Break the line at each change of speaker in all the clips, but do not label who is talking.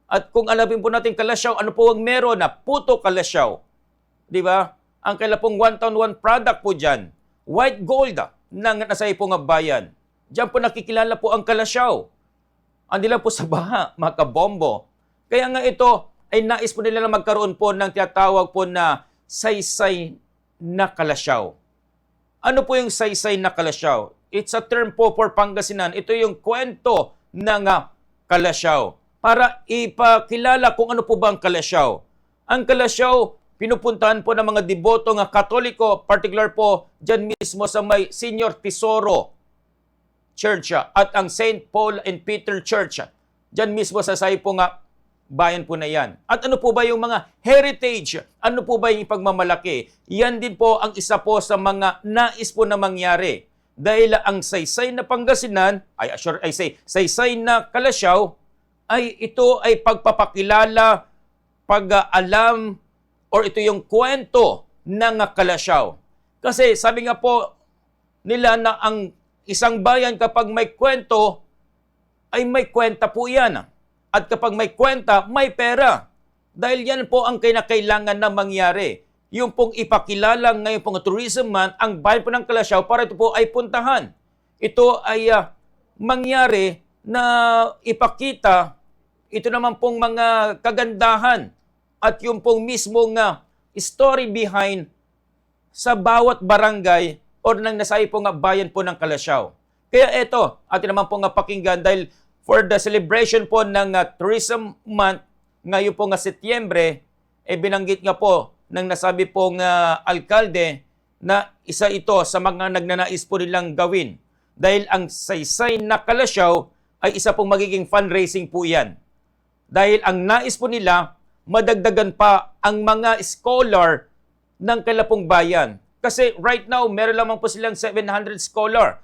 At kung alapin po natin Kalasyaw, ano po ang meron na Puto Kalasyaw? Di ba? Ang kaila pong one town one product po dyan. White gold ng nasa po nga bayan. Diyan po nakikilala po ang Kalasyaw. Andi lang po sa baha, mga kabombo. Kaya nga ito ay nais po nila na magkaroon po ng tinatawag po na saysay na Kalasyaw. Ano po yung saysay na Kalasyaw? It's a term po for Pangasinan. Ito yung kwento ng Kalasyaw. Para ipakilala kung ano po ba ang Kalasyaw. Ang Kalasyaw, pinupuntahan po ng mga deboto nga Katoliko, particular po dyan mismo sa may Senior Tesoro Church at ang St. Paul and Peter Church. Dyan mismo sa po nga bayan po na yan. At ano po ba yung mga heritage? Ano po ba yung pagmamalaki? Yan din po ang isa po sa mga nais po na mangyari. Dahil ang saysay na Pangasinan, saysay na Kalasyaw, ay ito ay pagpapakilala, pag-alam, or ito yung kwento ng Kalasyaw. Kasi sabi nga po nila na ang isang bayan kapag may kwento, ay may kwenta po yan. At kapag may kwenta, may pera. Dahil yan po ang kinakailangan na mangyari. Yung pong ipakilala ngayon pong Tourism Month, ang bayan po ng Kalasyaw para ito po ay puntahan. Ito ay mangyari na ipakita ito naman pong mga kagandahan at yung pong mismong story behind sa bawat barangay o nang nasabi po nga bayan po ng Kalasyaw. Kaya ito, atin naman po nga pakinggan dahil for the celebration po ng Tourism Month, ngayon po nga Setyembre, binanggit nga po ng nasabi pong alkalde na isa ito sa mga nagnanais po nilang gawin. Dahil ang saysay na Kalasyaw ay isa pong magiging fundraising po yan. Dahil ang nais po nila, madagdagan pa ang mga scholar ng kalapong bayan. Kasi right now, meron lamang po silang 700 scholar.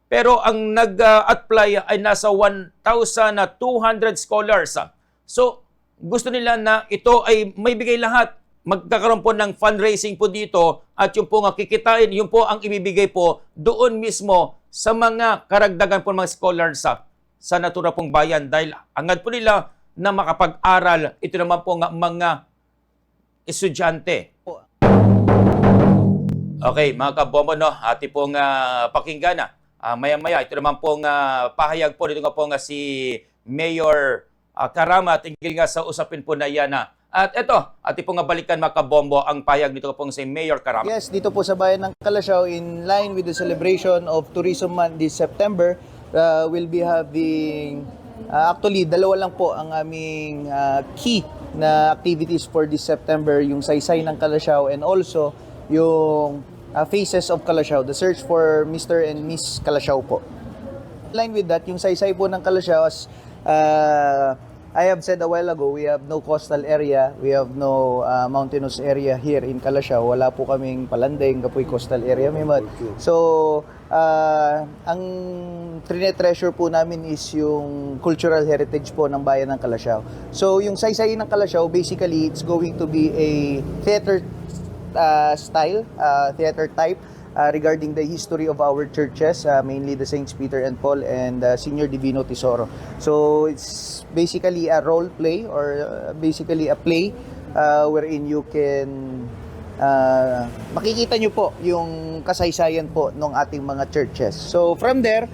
Pero ang nag-apply ay nasa 1,200 scholars. So, gusto nila na ito ay may bigay lahat. Magkakaroon po ng fundraising po dito at yung po nga kikitain, yung po ang ibibigay po doon mismo sa mga karagdagan po ng mga scholars sa natura pong bayan. Dahil angad po nila na makapag-aral, ito naman po nga mga estudyante. Okay, mga kabombo, no, ati pong pakinggan na. Maya-maya, ito naman pong pahayag po dito nga po nga si Mayor Karama tingil nga sa usapin po na yan. At ito, ati pong balikan mga kabombo ang pahayag dito nga po si Mayor Karama.
Yes, dito po sa bayan ng Kalasyaw, in line with the celebration of Tourism Month this September, we'll be having, actually, dalawa lang po ang aming key na activities for this September, yung saysay ng Kalasyaw and also yung Faces of Kalasyaw, the search for Mr. and Miss Kalasyaw po. In line with that, yung saysay po ng Kalasyaw, as I have said a while ago, we have no coastal area, we have no mountainous area here in Kalasyaw. Wala po kaming Palandeng, Kapoy coastal area, Mimad. So, ang treasure po namin is yung cultural heritage po ng bayan ng Kalasyaw. So, yung saysay ng Kalasyaw, basically, it's going to be a theater style, theater type regarding the history of our churches, mainly the Saints Peter and Paul and Senior Divino Tesoro. So it's basically a role play or basically a play wherein you can makikita nyo po yung kasaysayan po ng ating mga churches. So from there,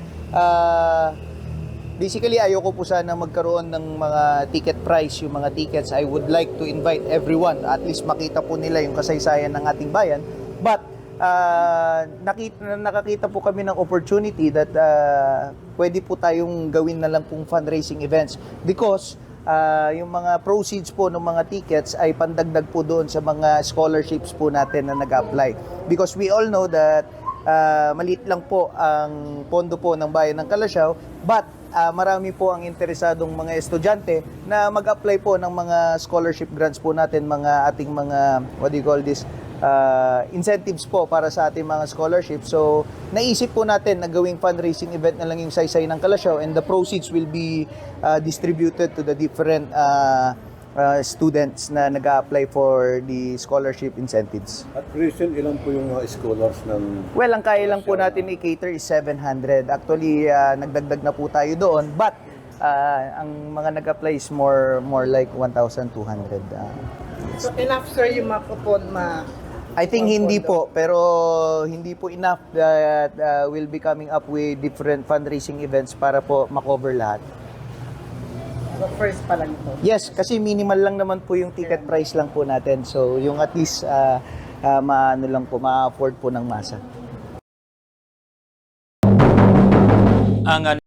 basically, ayoko po sana magkaroon ng mga ticket price, yung mga tickets. I would like to invite everyone, at least makita po nila yung kasaysayan ng ating bayan. But, nakakita po kami ng opportunity that pwede po tayong gawin na lang pong fundraising events. Because, yung mga proceeds po ng mga tickets ay pandagdag po doon sa mga scholarships po natin na nag-apply. Because we all know that maliit lang po ang pondo po ng bayan ng Kalasyaw, but marami po ang interesadong mga estudyante na mag-apply po ng mga scholarship grants po natin, mga ating mga, what do you call this, incentives po para sa ating mga scholarship. So, naisip po natin na gawing fundraising event na lang yung saysay ng Kalasyaw, and the proceeds will be distributed to the different students na nag-a-apply for the scholarship incentives.
At present, ilan po yung scholars ng...
Well, ang kaya lang po natin i-cater is 700. Actually, nagdagdag na po tayo doon. But, Ang mga nag-apply is more like 1,200.
So enough sir yung
I think hindi po, pero hindi po enough that we'll be coming up with different fundraising events para po makover lahat.
first pa lang ito.
Yes, kasi minimal lang naman po yung ticket price lang po natin. So yung at least ma-afford po ng masa.
Ang